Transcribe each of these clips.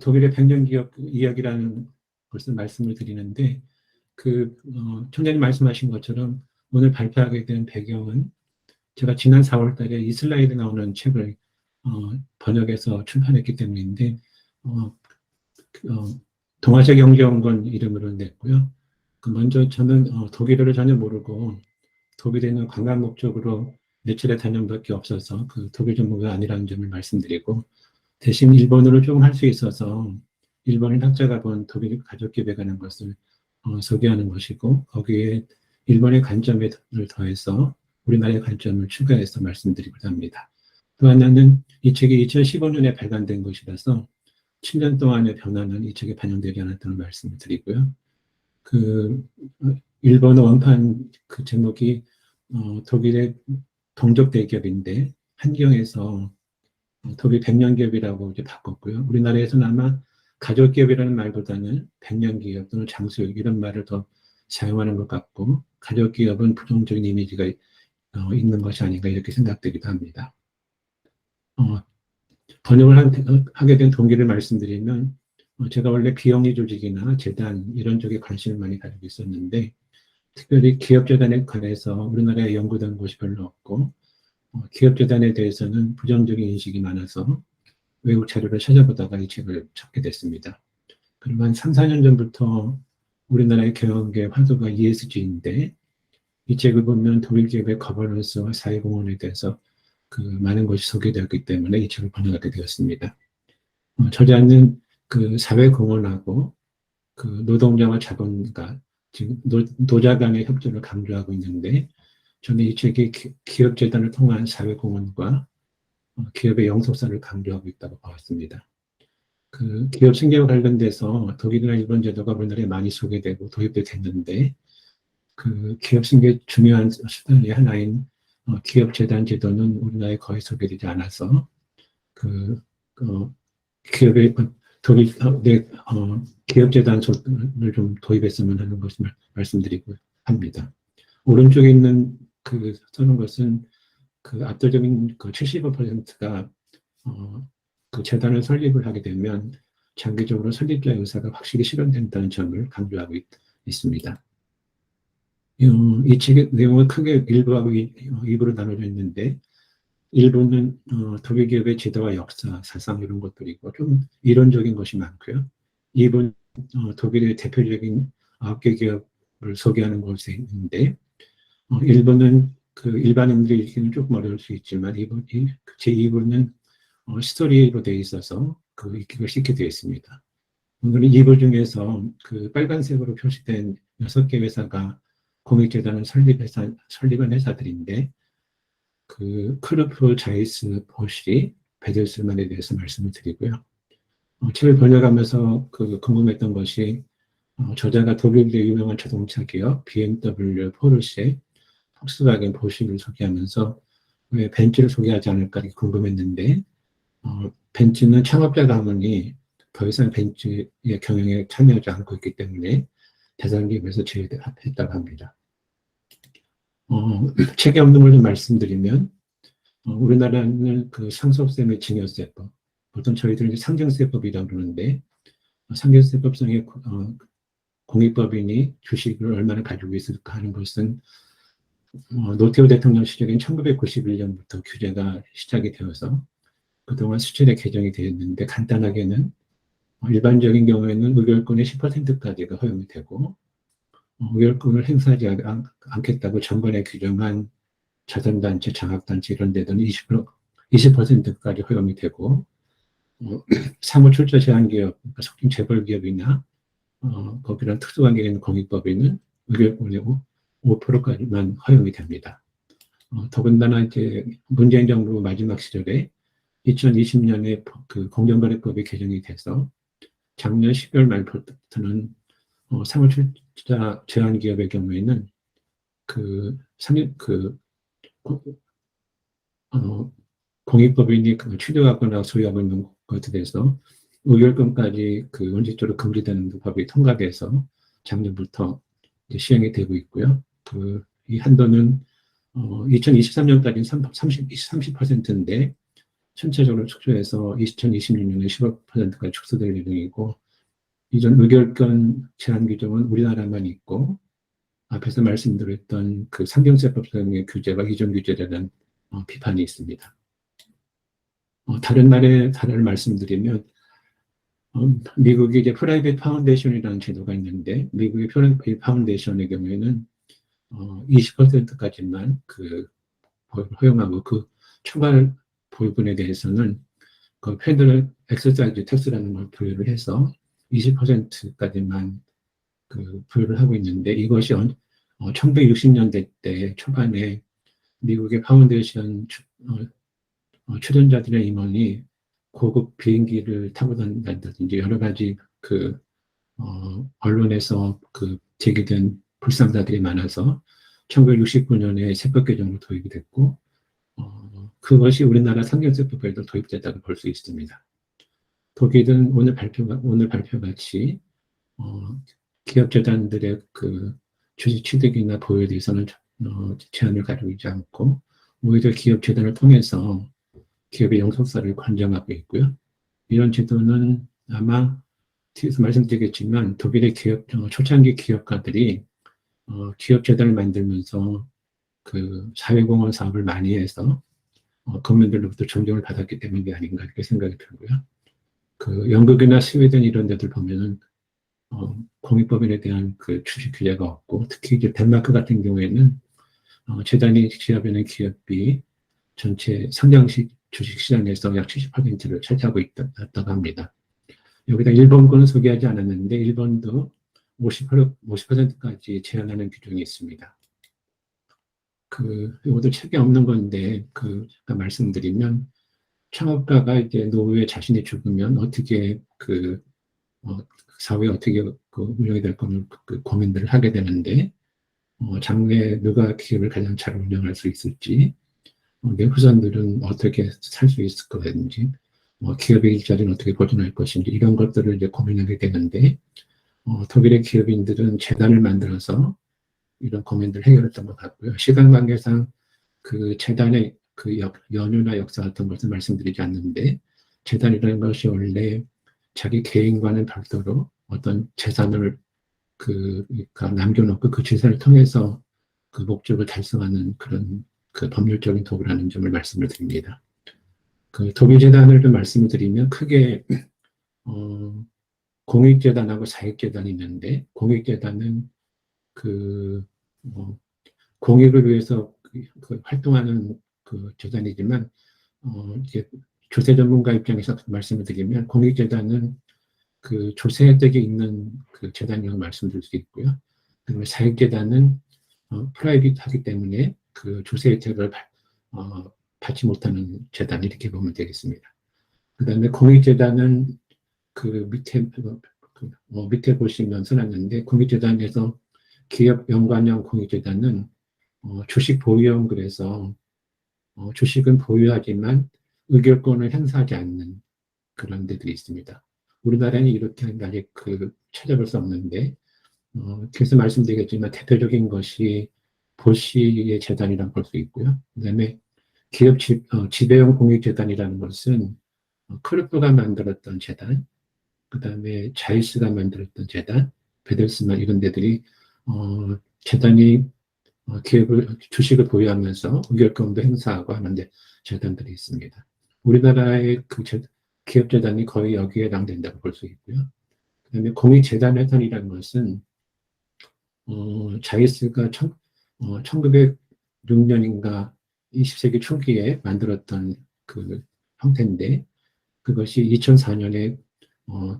독일의 백년기업 이야기라는 것을 말씀을 드리는데, 총장님 말씀하신 것처럼 오늘 발표하게 된 배경은 제가 지난 4월 달에 이스라엘에 나오는 책을 번역해서 출판했기 때문인데, 어, 동아시아 경제원건 이름으로 냈고요. 먼저 저는 독일어를 전혀 모르고 독일에 있는 관광 목적으로 며칠의 단연밖에 없어서 독일 전문가 아니라는 점을 말씀드리고, 대신 일본어를 조금 할 수 있어서 일본인 학자가 본 독일 가족기업에 관한 것을 소개하는 것이고, 거기에 일본의 관점을 더해서 우리나라의 관점을 추가해서 말씀드리고자 합니다. 또 하나는 이 책이 2015년에 발간된 것이라서 7년 동안의 변화는 이 책에 반영되지 않았다는 말씀을 드리고요. 일본어 원판 제목이 독일의 동족 대기업인데 한경에서 독일 백년기업이라고 이제 바꿨고요. 우리나라에서는 아마 가족기업이라는 말보다는 백년기업 또는 장수기업 이런 말을 더 사용하는 것 같고, 가족기업은 부정적인 이미지가 있는 것이 아닌가 이렇게 생각되기도 합니다. 번역을 하게 된 동기를 말씀드리면, 제가 원래 비영리 조직이나 재단 이런 쪽에 관심을 많이 가지고 있었는데, 특별히 기업재단에 관해서 우리나라에 연구된 곳이 별로 없고, 기업재단에 대해서는 부정적인 인식이 많아서 외국 자료를 찾아보다가 이 책을 찾게 됐습니다. 그리고 한 3, 4년 전부터 우리나라의 경영계 화두가 ESG인데, 이 책을 보면 독일 기업의 거버넌스와 사회공헌에 대해서 많은 것이 소개되었기 때문에 이 책을 번역하게 되었습니다. 저자는 사회공헌하고 노동자와 자본가, 즉 노자 간의 협조를 강조하고 있는데, 저는 이 책이 기업재단을 통한 사회공헌과 기업의 영속사를 강조하고 있다고 봤습니다. 기업 승계와 관련돼서 독일이나 일본 제도가 우리나라에 많이 소개되고 도입도 됐는데, 기업 승계 중요한 수단의 하나인 기업재단 제도는 우리나라에 거의 소개되지 않아서 기업의 독일 기업재단을 좀 도입했으면 하는 것을 말씀드리고 합니다. 오른쪽에 있는 쓰는 것은 압도적인 75%가 재단을 설립을 하게 되면 장기적으로 설립자의 의사가 확실히 실현된다는 점을 강조하고 있습니다. 이 책의 내용은 크게 1부하고 2부로 나눠져 있는데, 1부는 독일 기업의 제도와 역사, 사상 이런 것들이고 좀 이론적인 것이 많고요. 2부는 독일의 대표적인 9개 기업을 소개하는 것이 있는데, 1부는 일반인들이 읽기는 조금 어려울 수 있지만 제2부는 스토리로 되어 있어서 읽기가 쉽게 되어 있습니다. 오늘은 2부 중에서 빨간색으로 표시된 6개 회사가 공익재단을 설립한 회사들인데, 크루프, 자이스, 보시, 베델스만에 대해서 말씀을 드리고요. 책을 번역하면서 궁금했던 것이, 저자가 독일의 유명한 자동차 기업 BMW, 포르쉐, 폭스바겐, 보시를 소개하면서 왜 벤츠를 소개하지 않을까 궁금했는데, 벤츠는 창업자 가문이 더 이상 벤츠의 경영에 참여하지 않고 있기 때문에 대상기업에서 제외했다고 합니다. 책의 업무를 좀 말씀드리면, 우리나라는 상속세 및 증여세법, 보통 저희들은 상정세법이라고 그러는데, 상정세법상의 공익법인이 주식을 얼마나 가지고 있을까 하는 것은 노태우 대통령 시절인 1991년부터 규제가 시작이 되어서 그동안 수차례 개정이 되었는데, 간단하게는 일반적인 경우에는 의결권의 10%까지가 허용이 되고, 의결권을 행사하지 않겠다고 정부에 규정한 자선단체, 장학단체 이런 데는 20%까지 허용이 되고, 사무 출자 제한기업, 속칭 재벌기업이나 거기랑 특수관계가 있는 공익법인은 의결권의 5%까지만 허용이 됩니다. 더군다나 이제 문재인 정부 마지막 시절에 2020년에 공정거래법이 개정이 돼서 작년 12월 말부터는 사무 출자 제한기업의 경우에는 공익법인이 취득하거나 소유하고 있는 것에 대해서 의결권까지 원칙적으로 금지되는 법이 통과돼서 작년부터 이제 시행이 되고 있고요. 이 한도는 2023년까지는 30%인데 전체적으로 축소해서 2026년에 15%까지 축소될 예정이고, 이전 의결권 제한 규정은 우리나라만 있고, 앞에서 말씀드렸던 그 상경세법상의 규제가 이전 규제라는 비판이 있습니다. 다른 나라를 말씀드리면, 미국이 이제 프라이빗 파운데이션이라는 제도가 있는데, 미국의 프라이빗 파운데이션의 경우에는 20%까지만 그 허용하고, 그 초과 부분에 대해서는 그 페더럴 엑서사이즈 텍스라는 걸 부여를 해서 20%까지만 그 부여를 하고 있는데, 이것이 1960년대 때 초반에 미국의 파운데이션 출연자들의 임원이 고급 비행기를 타고 다닌다든지 여러 가지 그 언론에서 그 제기된 불상사들이 많아서 1969년에 세법 개정으로 도입이 됐고, 그것이 우리나라 상경세법에도 도입됐다고 볼 수 있습니다. 독일은 오늘 발표같이 기업재단들의 그 주식 취득이나 보유에 대해서는 제한을 가지고 있지 않고, 오히려 기업재단을 통해서 기업의 영속사를 관장하고 있고요. 이런 제도는 아마 뒤에서 말씀드리겠지만 독일의 초창기 기업가들이 기업재단을 만들면서 그 사회공헌 사업을 많이 해서 국민들로부터 존경을 받았기 때문이 아닌가 이렇게 생각이 들고요. 그 영국이나 스웨덴 이런 데들 보면은 공익법인에 대한 그 출시 규제가 없고, 특히 이제 덴마크 같은 경우에는 재단이 지합하는 기업이 전체 상장식 주식시장에서 약 70%를 차지하고 있다고 합니다. 여기다 일본 거는 소개하지 않았는데 일본도 50%까지 제한하는 규정이 있습니다. 이것도 책에 없는 건데 잠깐 말씀드리면, 창업가가 이제 노후에 자신이 죽으면 어떻게 사회에 어떻게 운영이 될 건을 고민들을 하게 되는데, 장래에 누가 기업을 가장 잘 운영할 수 있을지, 내 후손들은 어떻게 살 수 있을 거든지, 기업의 일자리는 어떻게 보존할 것인지, 이런 것들을 이제 고민하게 되는데, 독일의 기업인들은 재단을 만들어서 이런 고민들을 해결했던 것 같고요. 시간 관계상 그 재단의 그 연유나 역사 같은 것을 말씀드리지 않는데, 재단이라는 것이 원래 자기 개인과는 별도로 어떤 재산을 그러니까 남겨놓고 그 재산을 통해서 그 목적을 달성하는 그런 그 법률적인 도구라는 점을 말씀을 드립니다. 그 독일재단을 좀 말씀을 드리면 크게 공익재단하고 사익재단이 있는데, 공익재단은 공익을 위해서 활동하는 그 재단이지만, 이제 조세 전문가 입장에서 말씀을 드리면 공익재단은 그 조세 혜택이 있는 그 재단이라고 말씀드릴 수 있고요. 그다음에 사익재단은 프라이빗하기 때문에 그 조세 혜택을 받지 못하는 재단, 이렇게 보면 되겠습니다. 그다음에 공익재단은 그 밑에 보시면 써놨는데, 공익재단에서 기업 연관형 공익재단은 주식 보유형, 그래서 주식은 보유하지만 의결권을 행사하지 않는 그런 데들이 있습니다. 우리나라는 이렇게 아직 찾아볼 수 없는데, 그래서 말씀드리겠지만 대표적인 것이 보시의 재단이라고 볼 수 있고요. 그다음에 기업 지배형 공익재단이라는 것은 크루프가 만들었던 재단, 그다음에 자이스가 만들었던 재단, 베델스만 이런 데들이 재단이 기업을 주식을 보유하면서 의결권도 행사하고 하는데 재단들이 있습니다. 우리나라의 기업 재단이 거의 여기에 해당된다고 볼 수 있고요. 그다음에 공익재단 회선이라는 것은 자이스가 1906년인가 20세기 초기에 만들었던 그 형태인데, 그것이 2004년에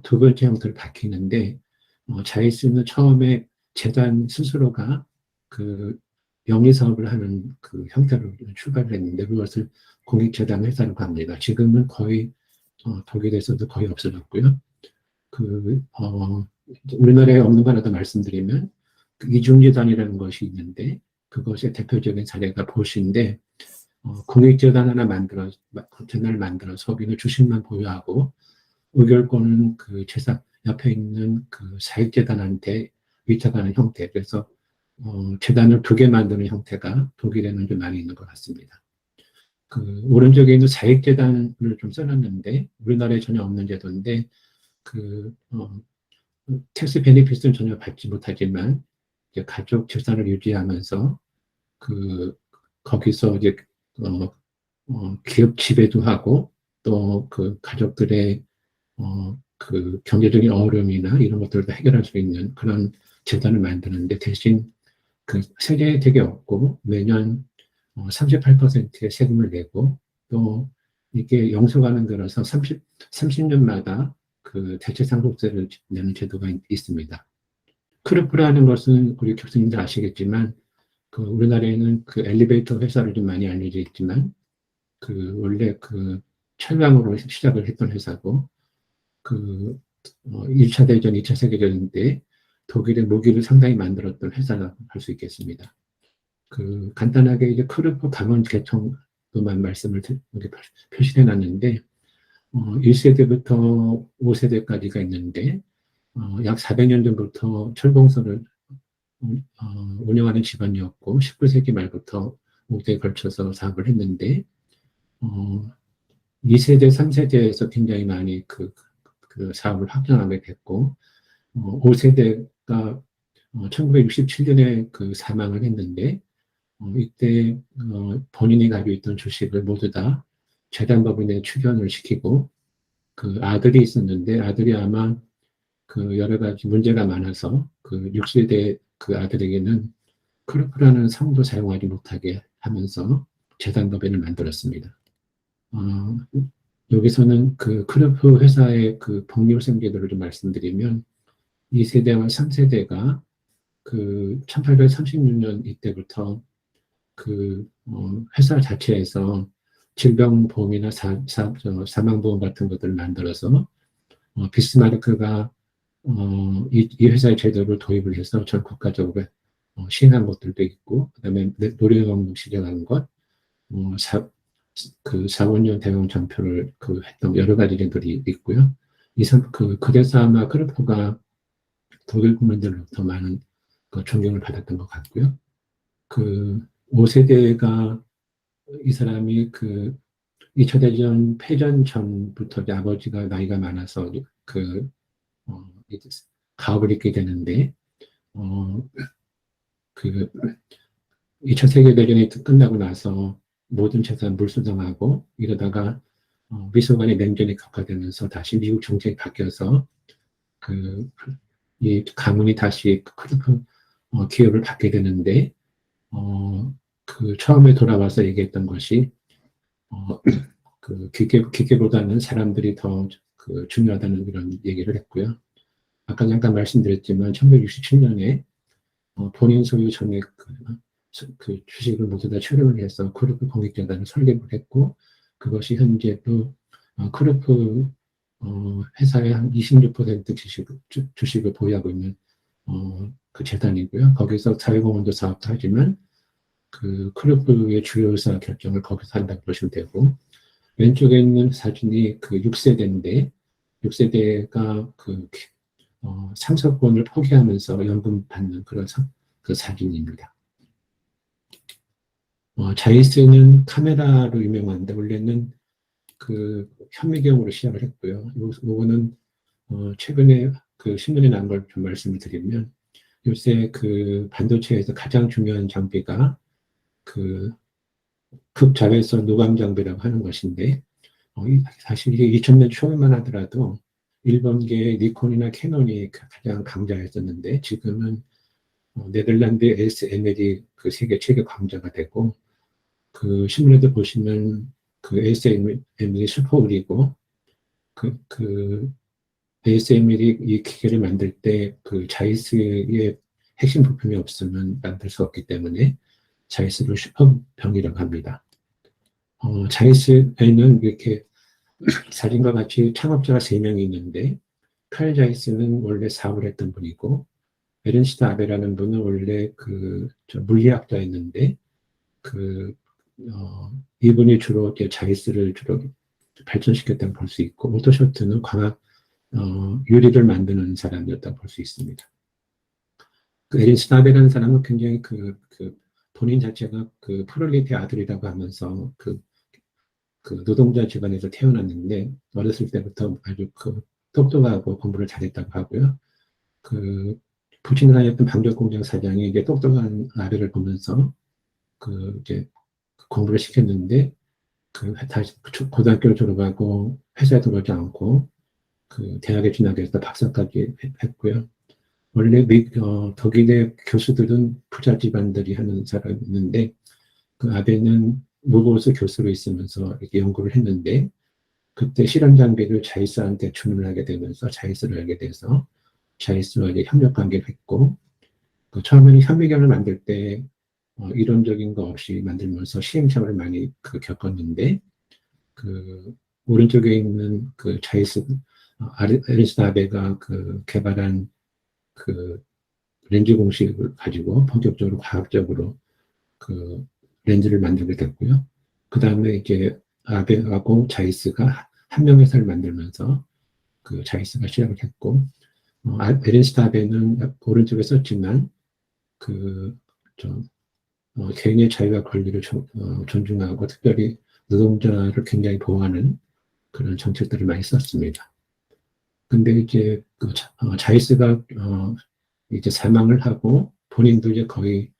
두 번째 형태로 바뀌는데, 자이스는 처음에 재단 스스로가 그 영리 사업을 하는 그 형태로 출발을 했는데, 그것을 공익재단 회사라고 합니다. 지금은 거의 독일에서도 거의 없어졌고요. 우리나라에 없는 거 하나 더 말씀드리면, 이중재단이라는 것이 있는데, 그것의 대표적인 사례가 보시인데, 공익재단 재단을 만들어 소비는 주식만 보유하고 의결권은 그 재산 옆에 있는 그 사익재단한테 위탁하는 형태. 그래서 재단을 두 개 만드는 형태가 독일에는 좀 많이 있는 것 같습니다. 그 오른쪽에 있는 사익재단을 좀 써놨는데 우리나라에 전혀 없는 제도인데 그 텍스 베네핏은 전혀 받지 못하지만 이제 가족 재산을 유지하면서 그 거기서 이제 어, 기업 지배도 하고 또 그 가족들의 그 경제적인 어려움이나 이런 것들도 해결할 수 있는 그런 재단을 만드는데 대신 그 세제 되게 없고 매년 38%의 세금을 내고 또 이게 영수가는 들어서 30년마다 그 대체 상속세를 내는 제도가 있습니다. 크루프라는 것은 우리 교수님들 아시겠지만 그 우리나라에는 그 엘리베이터 회사를 좀 많이 알려져 있지만 그 원래 그 철강으로 시작을 했던 회사고 그 1차 대전, 2차 세계대전 때 독일의 무기를 상당히 만들었던 회사라고 할 수 있겠습니다. 그 간단하게 이제 크루프 강원 계통도만 말씀을 이렇게 표시해 놨는데 1세대부터 5세대까지가 있는데 약 400년 전부터 철공소를 운영하는 집안이었고 19세기 말부터 5대에 걸쳐서 사업을 했는데 2세대, 3세대에서 굉장히 많이 그 사업을 확장하게 됐고 5세대가 1967년에 그 사망을 했는데 이때 본인이 가지고 있던 주식을 모두 다 재단법인에 추견을 시키고 그 아들이 있었는데 아들이 아마 그 여러 가지 문제가 많아서 그 6세대 그 아들에게는 크루프라는 성도 사용하지 못하게 하면서 재단법인을 만들었습니다. 어, 여기서는 그 크루프 회사의 그 법률상 제도를 좀 말씀드리면 2세대와 3세대가 그 1836년 이때부터 그 회사 자체에서 질병보험이나 사망보험 같은 것들을 만들어서 비스마르크가 이 회사의 제도를 도입을 해서 전 국가적으로 시행한 것들도 있고 그다음에 노령연금 시행한 것, 그 4, 5년 대응 전표를 그 했던 여러 가지 제도들이 있고요. 그래서 아마 크루프가 독일 국민들로부터 많은 그 존경을 받았던 것 같고요. 그 5세대가 이 사람이 그 2차 대전 패전 전부터 아버지가 나이가 많아서 그 가업을 잇게 되는데 그 2차 세계대전이 끝나고 나서 모든 재산 물수당하고 이러다가 미소 간의 냉전이 격화되면서 다시 미국 정책이 바뀌어서 이 가문이 다시 큰 기업을 받게 되는데 그 처음에 돌아와서 얘기했던 것이 그 기계보다는 사람들이 더 그 중요하다는 그런 얘기를 했고요. 아까 잠깐 말씀드렸지만 1967년에 본인 소유 전액 그 주식을 모두 다 처리를 해서 크루프 공익재단을 설립을 했고 그것이 현재 또 크루프 회사의 한 26% 주식을 보유하고 있는 그 재단이고요. 거기서 사회공헌도 사업도 하지만 그 크루프의 주요 의사 결정을 거기서 한다고 보시면 되고 왼쪽에 있는 사진이 그 6세대인데 6세대가 그 상속권을 포기하면서 연금 받는 그런 그 사진입니다. 자이스는 카메라로 유명한데 원래는 그 현미경으로 시작을 했고요. 요거는 최근에 그 신문에 난 걸 좀 말씀을 드리면 요새 그 반도체에서 가장 중요한 장비가 그 극자외선 노광 장비라고 하는 것인데 사실 이게 2000년 초에만 하더라도 일본계 니콘이나 캐논이 가장 강자였었는데 지금은 네덜란드 ASML이 그 세계 최고 강자가 되고 그 신문에도 보시면 그 ASML이 슈퍼울이고 그 ASML이 이 기계를 만들 때 그 자이스의 핵심 부품이 없으면 만들 수 없기 때문에 자이스를 슈퍼병이라고 합니다. 자이스에는 이렇게 사진과 같이 창업자가 3명이 있는데 칼 자이스는 원래 사업을 했던 분이고 에른스트 아베라는 분은 원래 그 물리학자였는데 이분이 주로 자이스를 주로 발전시켰다고 볼 수 있고 오토쇼트는 광학 유리를 만드는 사람이었다고 볼 수 있습니다. 그 에른스트 아베라는 사람은 굉장히 본인 자체가 그 프롤리타의 아들이라고 하면서 그 노동자 집안에서 태어났는데 어렸을 때부터 아주 그 똑똑하고 공부를 잘했다고 하고요. 그 부친을 다녔던 방적공장 사장이 이제 똑똑한 아베를 보면서 그 이제 공부를 시켰는데 그 다시 고등학교를 졸업하고 회사에 들어가지 않고 그 대학에 진학해서 박사까지 했고요. 원래 독일의 교수들은 부자 집안들이 하는 사람이었는데 그 아베는 모고스 교수로 있으면서 이렇게 연구를 했는데 그때 실험 장비를 자이스한테 주문을 하게 되면서 자이스를 알게 돼서 자이스와 이제 협력 관계를 했고 그 처음에는 현미경을 만들 때 이론적인 거 없이 만들면서 시행착오를 많이 겪었는데 그 오른쪽에 있는 그 자이스 아리스트 아베가 그 개발한 그 렌즈 공식을 가지고 본격적으로 과학적으로 그 렌즈를 만들게 됐고요. 그 다음에 이제 아베하고 자이스가 한 명 회사를 만들면서 그 자이스가 시작을 했고, 에른스트 아베는 오른쪽에 썼지만 그 좀 개인의 자유와 권리를 존중하고 특별히 노동자를 굉장히 보호하는 그런 정책들을 많이 썼습니다. 근데 이제 그 자이스가 이제 사망을 하고 본인도 이제 거의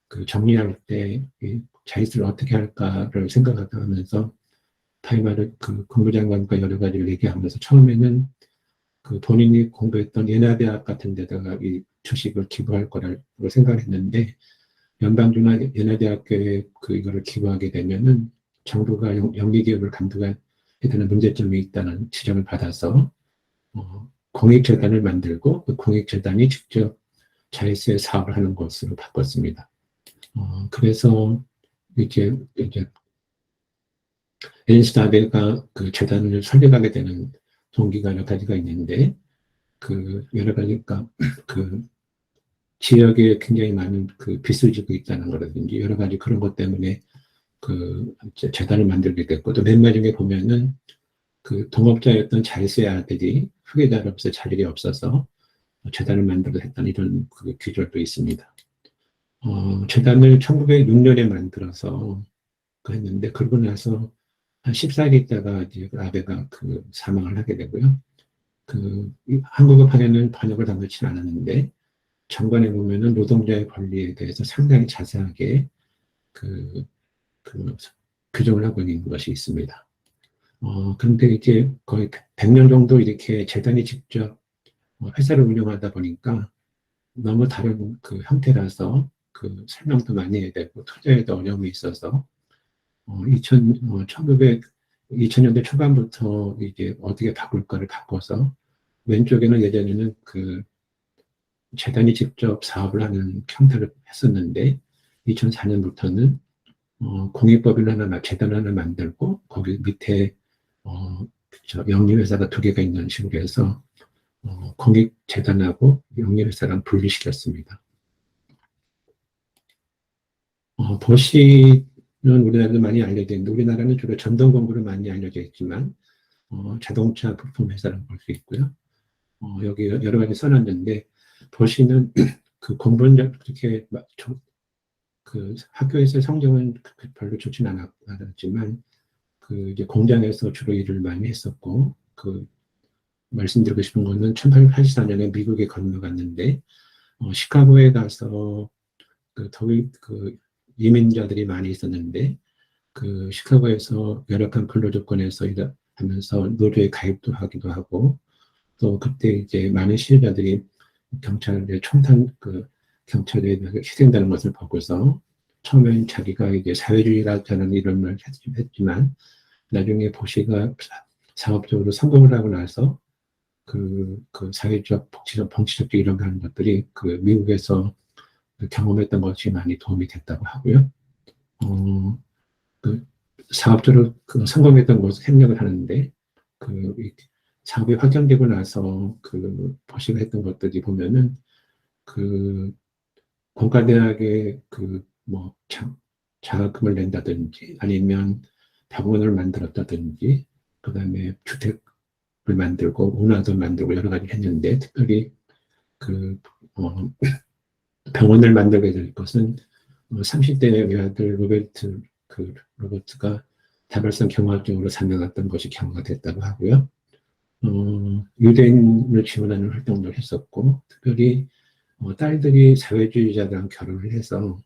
그 정리할 때 자이스를 어떻게 할까를 생각하면서 타이마르 그 공부장관과 여러 가지를 얘기하면서 처음에는 그 본인이 공부했던 예나대학 같은 데다가 이 주식을 기부할 거라고 생각했는데 연방주나 예나대학교에 그 이거를 기부하게 되면은 정부가 영리기업을 감독해야 되는 문제점이 있다는 지적을 받아서 공익재단을 만들고 그 공익재단이 직접 자이스의 사업을 하는 것으로 바꿨습니다. 그래서 이제 에른스트 아베가 그 재단을 설립하게 되는 동기가 여러 가지가 있는데 그 여러 가지가 그 지역에 굉장히 많은 그 빚을 지고 있다는 거라든지 여러 가지 그런 것 때문에 그 재단을 만들게 됐고 또 맨 마지막에 보면은 그 동업자였던 자이스의 아들이 후계자로서 자질이 없어서 재단을 만들어 했다는 이런 그 기절도 있습니다. 재단을 1906년에 만들어서 했는데 그러고 나서 한 14일 있다가 이제 아베가 그 사망을 하게 되고요. 그 한국어 판에는 번역을 다 넣지는 않았는데 정관에 보면은 노동자의 권리에 대해서 상당히 자세하게 그, 그 규정을 하고 있는 것이 있습니다. 그런데 이제 거의 100년 정도 이렇게 재단이 직접 회사를 운영하다 보니까 너무 다른 그 형태라서 그 설명도 많이 해야 되고 투자에도 어려움이 있어서 2000년대 초반부터 이제 어떻게 바꿀까를 바꿔서 왼쪽에는 예전에는 그 재단이 직접 사업을 하는 형태를 했었는데 2004년부터는 공익법인 하나, 재단 하나 만들고 거기 밑에 영리회사가 두 개가 있는 식으로 해서 공익재단하고 영리회사랑 분리시켰습니다. 보시는 우리나라도 많이 알려져 있는데 우리나라는 주로 전동 공구로 많이 알려져 있지만 자동차 부품 회사라고 볼 수 있고요. 여기 여러 가지 써놨는데 보시는 그 공부는 그렇게 그 학교에서 성적은 별로 좋진 않았지만 그 이제 공장에서 주로 일을 많이 했었고 그 말씀드리고 싶은 거는 1884년에 미국에 건너갔는데 시카고에 가서 그 독일 그 이민자들이 많이 있었는데 그 시카고에서 열악한 근로 조건에서 일하면서 노조에 가입도 하기도 하고 또 그때 이제 많은 시위자들이 경찰에 총탄 그 경찰에 희생되는 것을 보고서 처음엔 자기가 이제 사회주의라는 이름을 했지만 나중에 보시가 사업적으로 성공을 하고 나서 그 사회적, 복지적, 정치적 이런 하는 것들이 그 미국에서 경험했던 것이 많이 도움이 됐다고 하고요. 그 사업적으로 그 성공했던 것을 협력을 하는데 그 사업이 확정되고 나서 그 보시가 했던 것들이 보면은 그 공과대학에 그 뭐 자금을 낸다든지 아니면 병원을 만들었다든지 그다음에 주택을 만들고 운하도 만들고 여러 가지 했는데 특별히 그 병원을 만들게 될 것은 30대 외아들 로버트가 다발성 경화증으로 사망했던 것이 경과됐다고 하고요. 유대인을 지원하는 활동도 했었고, 특별히 딸들이 사회주의자들랑 결혼을 해서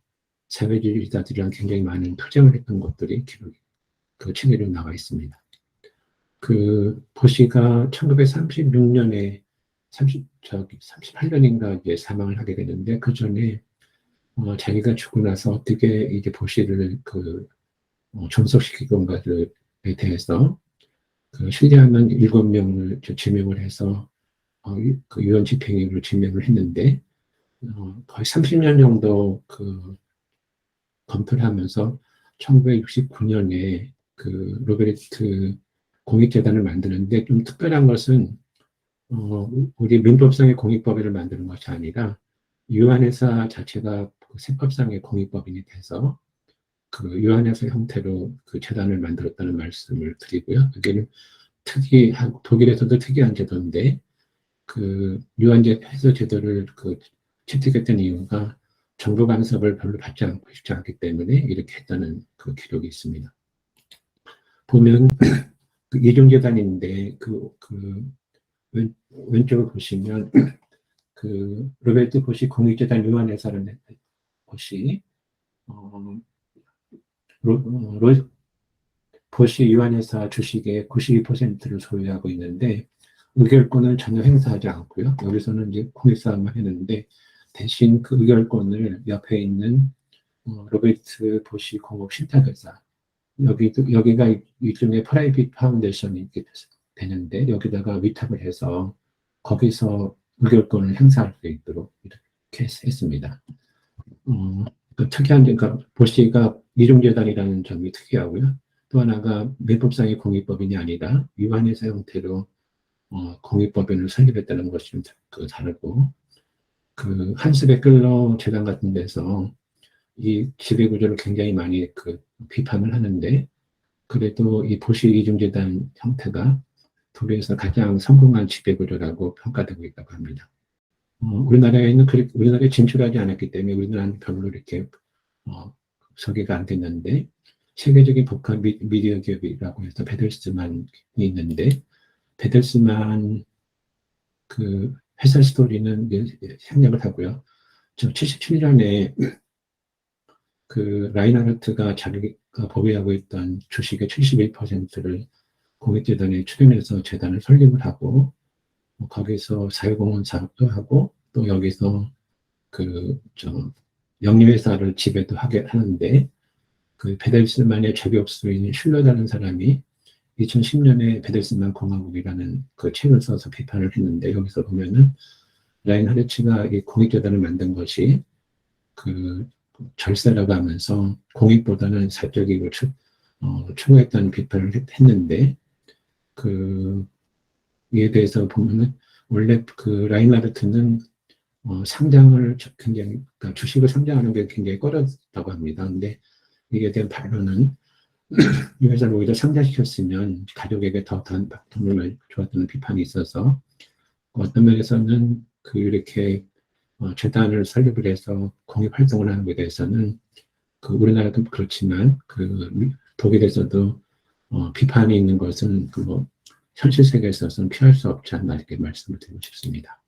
사회주의자들이랑 굉장히 많은 투쟁을 했던 것들이 기록이 그 책에도 나와 있습니다. 그 보시가 1936년에 38년인가 이제 사망을 하게 되는데, 그 전에 자기가 죽고 나서 어떻게 이제 보시를 존속시킬 건가에 대해서 신뢰하는 7명을 지명을 해서 그 유언 집행위를 지명을 했는데, 거의 30년 정도 검토를 하면서 1969년에 로베르트 공익재단을 만드는데, 좀 특별한 것은 우리 민법상의 공익법인을 만드는 것이 아니라 유한회사 자체가 세법상의 공익법인이 돼서 유한회사 형태로 재단을 만들었다는 말씀을 드리고요. 여기는 독일에서도 특이한 제도인데, 유한제 해소 제도를 채택했던 이유가 정부 간섭을 별로 받지 않고 싶지 않기 때문에 이렇게 했다는 기록이 있습니다. 보면 이중재단인데 왼쪽을 보시면 로베르트 보시 공익재단 유한회사를 보시 보시 유한회사 주식의 92%를 소유하고 있는데, 의결권을 전혀 행사하지 않고요. 여기서는 이제 공익사업만 했는데, 대신 그 의결권을 옆에 있는 로베르트 보시 공업 신탁회사, 여기가 일종의 프라이빗 파운데이션이 되는데, 여기다가 위탁을 해서 거기서 의결권을 행사할 수 있도록 이렇게 했습니다. 특이한 게, 그러니까 보시가 이중재단이라는 점이 특이하고요. 또 하나가 민법상의 공익법인이 아니라 유한회사 형태로 공익법인을 설립했다는 것이 좀 다르고, 한스 베클러 재단 같은 데서 이 지배구조를 굉장히 많이 비판을 하는데, 그래도 이 보시 이중재단 형태가 독일에서 가장 성공한 지배구조라고 평가되고 있다고 합니다. 우리나라에 진출하지 않았기 때문에 우리나라는 별로 이렇게 소개가 안 됐는데, 세계적인 복합 미디어 기업이라고 해서 베델스만이 있는데, 베델스만 회사 스토리는 생략을 하고요. 77년에 라인하르트가 자기가 보유하고 있던 주식의 71%를 공익재단에 출연해서 재단을 설립을 하고, 거기서 사회공헌 사업도 하고, 또 여기서 영리회사를 지배도 하게 하는데, 베델스만의 저격수인 슐러라는 사람이 2010년에 베델스만 공화국이라는 책을 써서 비판을 했는데, 여기서 보면은 라인하르츠가 이 공익재단을 만든 것이 절세라고 하면서 공익보다는 사적이익을 추구했다는 비판을 했는데, 이에 대해서 보면은 원래 라인하르트는 상장을 굉장히, 그러니까 주식을 상장하는 게 굉장히 꺼렸다고 합니다. 근데 이에 대한 반론은 이 회사를 오히려 상장시켰으면 가족에게 더 돈을 많이 주었다는 비판이 있어서, 어떤 면에서는 이렇게 재단을 설립을 해서 공익 활동을 하는 것에 대해서는 우리나라도 그렇지만 독일에서도 비판이 있는 것은 현실 세계에 있어서는 피할 수 없지 않나 이렇게 말씀을 드리고 싶습니다.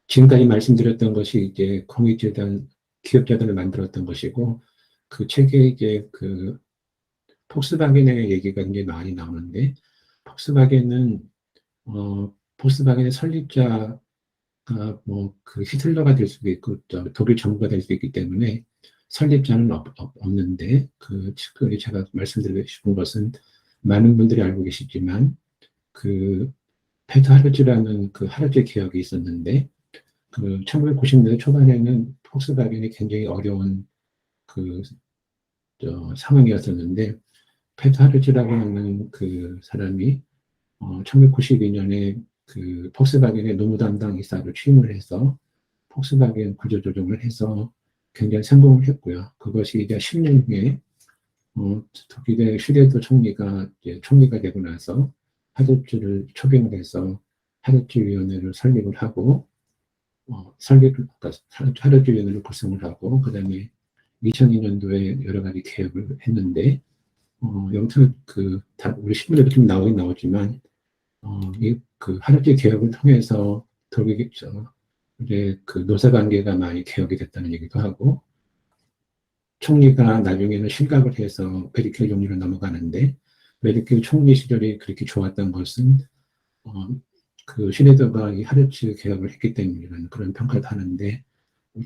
지금까지 말씀드렸던 것이 이제 공익재단, 기업재단을 만들었던 것이고, 책에 이제 폭스바겐의 얘기가 굉장히 많이 나오는데, 폭스바겐은 폭스바겐의 설립자가 히틀러가 될 수도 있고 독일 정부가 될 수도 있기 때문에 설립자는 없는데, 제가 말씀드리고 싶은 것은 많은 분들이 알고 계시지만 페트 하르츠라는 하르츠 개혁이 있었는데, 1990년대 초반에는 폭스바겐이 굉장히 어려운 상황이었었는데, 페트 하르츠라고 하는 사람이 1992년에 폭스바겐의 노무 담당 이사를 취임을 해서 폭스바겐 구조조정을 해서 굉장히 성공을 했고요. 그것이 이제 10년 후에 독일의 슈레더 총리가 되고 나서 하르츠를 초빙을 해서 하르츠위원회를 설립을 하고, 하르츠위원회를 구성을 하고, 그 다음에 2002년도에 여러 가지 개혁을 했는데, 영상 우리 신문에도 좀 나오긴 나오지만, 하루치 개혁을 통해서 독일겠죠. 이제 노사관계가 많이 개혁이 됐다는 얘기도 하고, 총리가 나중에는 실각을 해서 메르켈 총리로 넘어가는데, 메르켈 총리 시절이 그렇게 좋았던 것은, 슈레더가 이 하르츠 개혁을 했기 때문이라는 그런 평가도 하는데,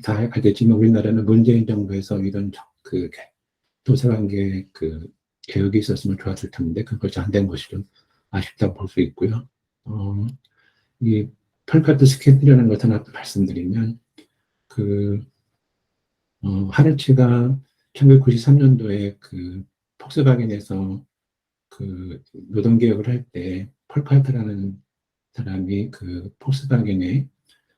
다 알겠지만 우리나라는 문재인 정부에서 이런 노사관계 개혁이 있었으면 좋았을 텐데, 그것이 안 된 것이 좀 아쉽다고 볼 수 있고요. 이 펄카트 스캔이라는 것을 하나 말씀드리면, 하르츠가 1993년도에 폭스바겐에서 노동개혁을 할 때 펄카트라는 사람이 폭스바겐의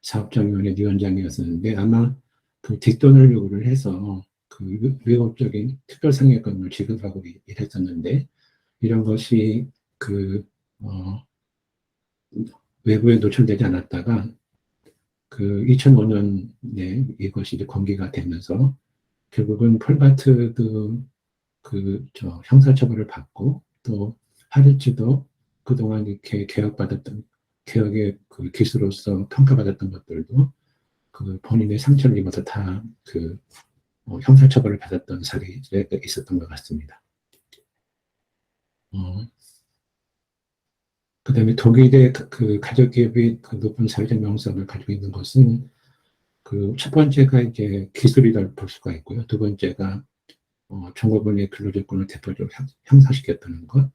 사업장위원회 위원장이었었는데, 아마 뒷돈을 요구를 해서 외국적인 특별상여금을 지급하고 일했었는데, 이런 것이 외부에 노출되지 않았다가 2005년에 이것이 이제 공개가 되면서 결국은 폴바트도 형사처벌을 받고, 또 하르츠도 그동안 이렇게 개혁의 기수로서 평가받았던 것들도 본인의 상처를 입어서 다 형사처벌을 받았던 사례가 있었던 것 같습니다. 그 다음에 독일의 가족기업이 높은 사회적 명성을 가지고 있는 것은 첫 번째가 이제 기술이라고 볼 수가 있고요. 두 번째가 종업원의 근로조건을 대표적으로 향상시켰다는 것.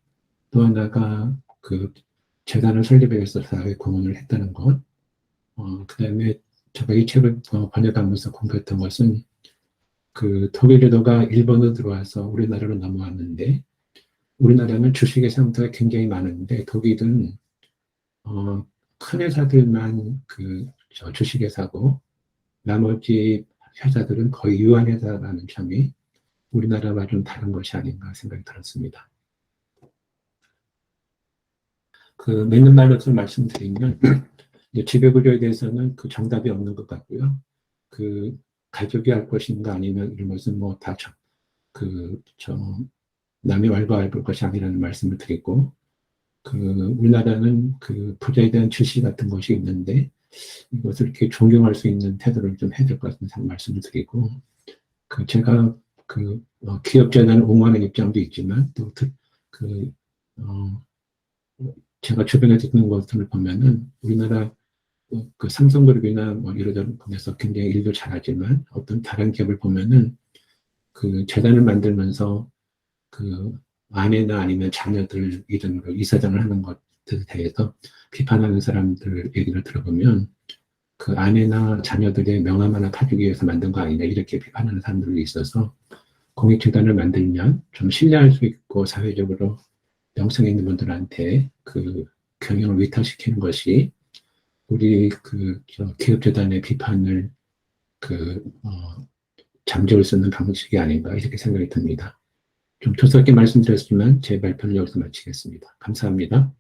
또 하나가 재단을 설립해서 사회에 공헌을 했다는 것. 그 다음에 제가 이 책을 번역하면서 공부했던 것은 독일에도가 일본으로 들어와서 우리나라로 넘어왔는데, 우리나라는 주식의 상태가 굉장히 많은데, 독일은 큰 회사들만 주식회사고, 나머지 회사들은 거의 유한회사라는 점이 우리나라와 좀 다른 것이 아닌가 생각이 들었습니다. 맺는 말로서 말씀드리면, 지배구조에 대해서는 정답이 없는 것 같고요. 가족이 할 것인가 아니면 이런 것은 다 남이 왈가왈부할 것이 아니라는 말씀을 드리고, 우리나라는 부자에 대한 지시 같은 것이 있는데, 이것을 이렇게 존경할 수 있는 태도를 좀 해야 될 것 같은 말씀을 드리고, 제가 기업재단을 옹호하는 입장도 있지만, 또 제가 주변에 듣는 것들을 보면은 우리나라 삼성그룹이나 이런 분에서 굉장히 일도 잘하지만, 어떤 다른 기업을 보면은 재단을 만들면서 아내나 아니면 자녀들 이름으로 이사장을 하는 것들에 대해서 비판하는 사람들 얘기를 들어보면, 아내나 자녀들의 명함 하나 파주기 위해서 만든 거 아니냐, 이렇게 비판하는 사람들이 있어서, 공익재단을 만들면 좀 신뢰할 수 있고 사회적으로 명성 있는 분들한테 경영을 위탁시키는 것이 우리 기업재단의 비판을 잠재울 수 있는 방식이 아닌가, 이렇게 생각이 듭니다. 좀 두껍게 말씀드렸지만 제 발표는 여기서 마치겠습니다. 감사합니다.